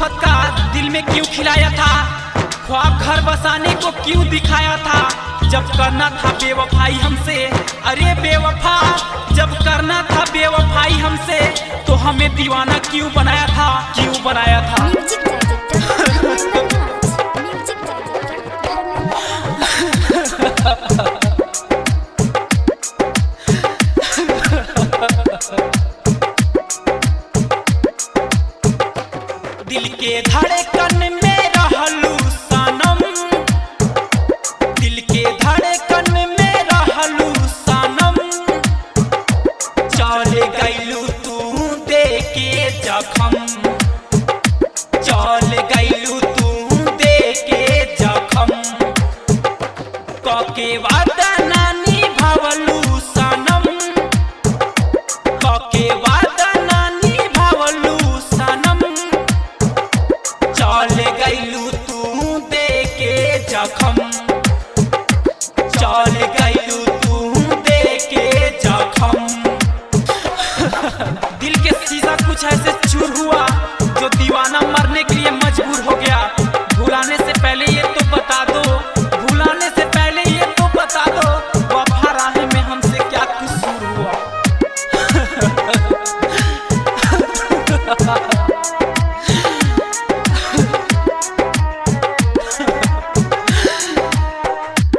उल्फत का दिल में क्यों खिलाया था, ख्वाब घर बसाने को क्यों दिखाया था, जब करना था बेवफाई हमसे। अरे बेवफा, जब करना था बेवफाई हमसे तो हमें दीवाना क्यों बनाया था, क्यों बनाया था। दिल के धड़कन में रहलू सनम, दिल के धड़कन में रहलू सनम, चल गइलू तू दे के जखम, चल गइलू तू दे के जखम, कके वादा ना निभावलू सनम, कके वादा ना निभावलू सनम, चल गइलू तू दे के जखम, चल गइलू तू दे के जखम। दिल के शीशा कुछ ऐसे चूर हुआ जो दीवाना मरने के लिए मजबूर हो गया। भुलाने से पहले ये तो बता दो, भुलाने से पहले ये तो बता दो, वफा राह में हमसे क्या कसूर हुआ।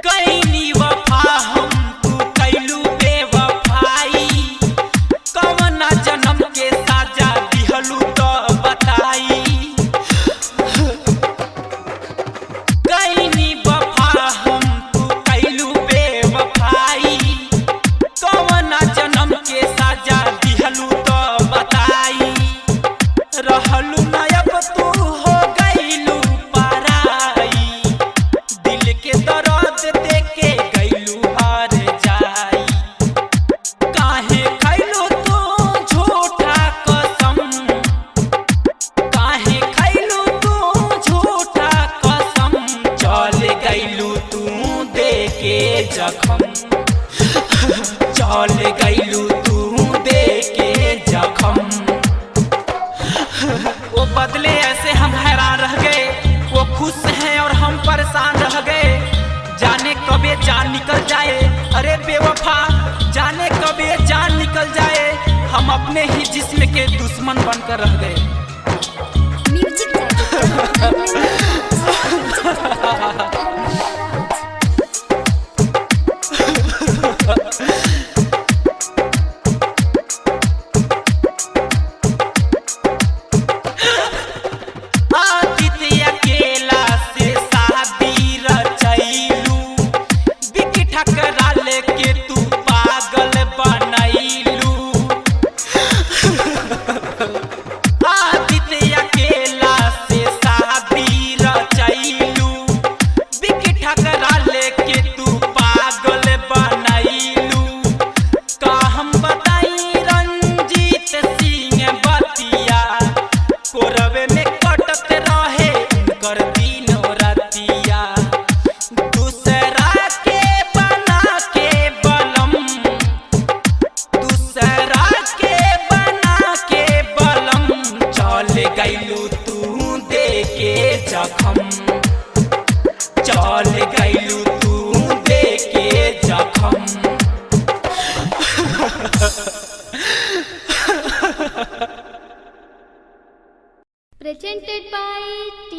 कैनी वफा हम तू कैलू बेवफाई, कवना जन्म के साजा दिहलू तो बताई। कैनी वफा हम तू कैलू बेवफाई, कवना जन्म के साजा दिहलू तो बताई। रहलू ना अब तू हो गइलू पराई, दिल के दर्द दे के गइलू हार जाई। काहे खइलू तू झूठा कसम, काहे खइलू तू झूठा कसम, चल गइलू तू दे के जखम, चल गइलू तू दे के जखम। वो बदले ऐसे हम हैरान रह गए, वो खुश हैं और हम परेशान रह गए। जाने कब ये जान निकल जाए, अरे बेवफा जाने कब ये जान निकल जाए, हम अपने ही जिस्म के दुश्मन बनकर रह गए। आदित्य अकेला से शादी रचैलू, बिकी ठकराल के तू पागल बनैलू। आदित्य अकेला से शादी रचैलू, बिकी ठकराल के तू पागल बनैलू। का हम बताई रंजीत सिंह बतिया, कोरवे में कटत रहे उनकर दिनो रतिया। दूसरा के बना के बलम, दूसरा के बना के बलम, चल गइलू तू दे के जखम, चल गइलू तू दे के जखम। Presented by T